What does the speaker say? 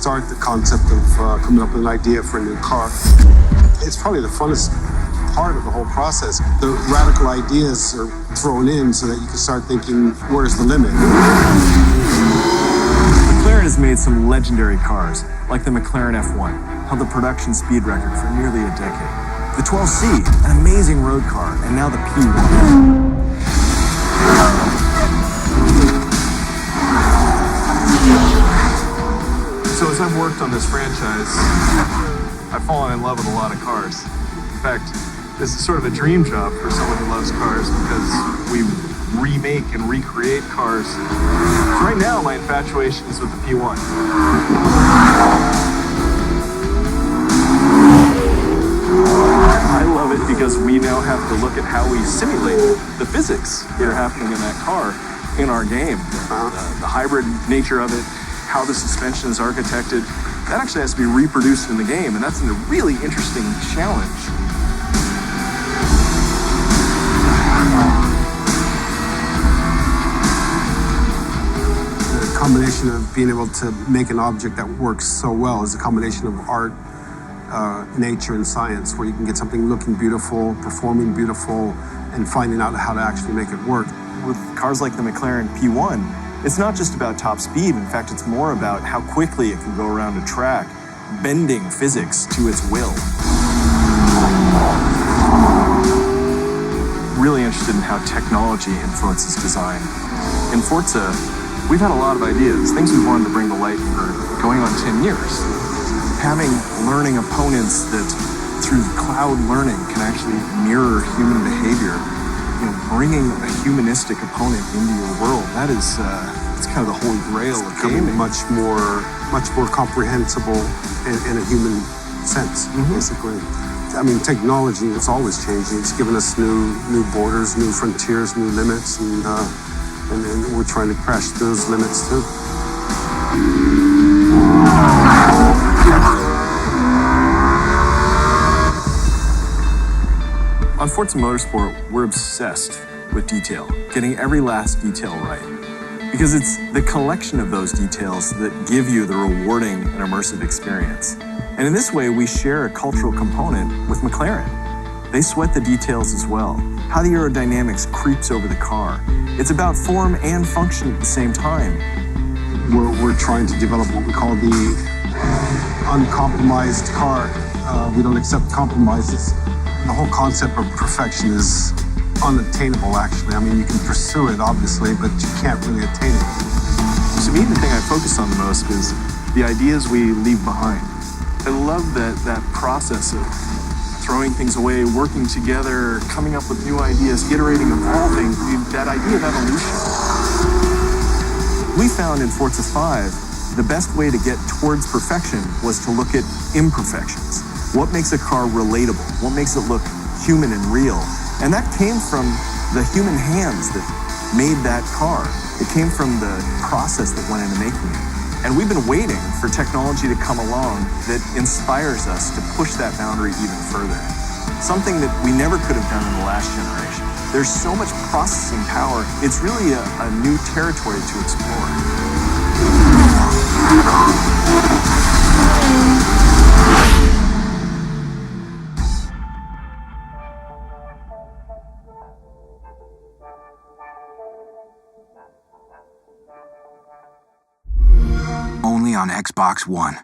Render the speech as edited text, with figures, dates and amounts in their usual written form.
start the concept of coming up with an idea for a new car. It's probably the funnest part of the whole process. The radical ideas are thrown in so that you can start thinking, where's the limit? McLaren has made some legendary cars, like the McLaren F1, held the production speed record for nearly a decade. The 12C, an amazing road car, and now the P1. So as I've worked on this franchise, I've fallen in love with a lot of cars. In fact, this is sort of a dream job for someone who loves cars because we remake and recreate cars. So right now, my infatuation is with the P1. I love it because we now have to look at how we simulate the physics that are happening in that car in our game. The hybrid nature of it, how the suspension is architected, that actually has to be reproduced in the game, and that's a really interesting challenge. The combination of being able to make an object that works so well is a combination of art, nature, and science, where you can get something looking beautiful, performing beautiful, and finding out how to actually make it work. With cars like the McLaren P1, it's not just about top speed. In fact, it's more about how quickly it can go around a track, bending physics to its will. Really interested in how technology influences design. In Forza, we've had a lot of ideas, things we wanted to bring to light for going on 10 years. Having learning opponents that, through cloud learning, can actually mirror human behavior. Bringing a humanistic opponent into your world, that is it's kind of the holy grail of gaming. Much more comprehensible in a human sense, basically. I mean, technology is always changing. It's given us new borders, new frontiers, new limits, and then we're trying to crash those limits too. On Forza Motorsport, we're obsessed with detail, getting every last detail right. Because it's the collection of those details that give you the rewarding and immersive experience. And in this way, we share a cultural component with McLaren. They sweat the details as well, how the aerodynamics creeps over the car. It's about form and function at the same time. We're trying to develop what we call the uncompromised car. We don't accept compromises. The whole concept of perfection is unattainable, actually. I mean, you can pursue it, obviously, but you can't really attain it. To me, the thing I focus on the most is the ideas we leave behind. I love that process of throwing things away, working together, coming up with new ideas, iterating, evolving, that idea of evolution. We found in Forza 5, the best way to get towards perfection was to look at imperfections. What makes a car relatable? What makes it look human and real? And that came from the human hands that made that car. It came from the process that went into making it. And we've been waiting for technology to come along that inspires us to push that boundary even further. Something that we never could have done in the last generation. There's so much processing power, it's really a new territory to explore. Only on Xbox One.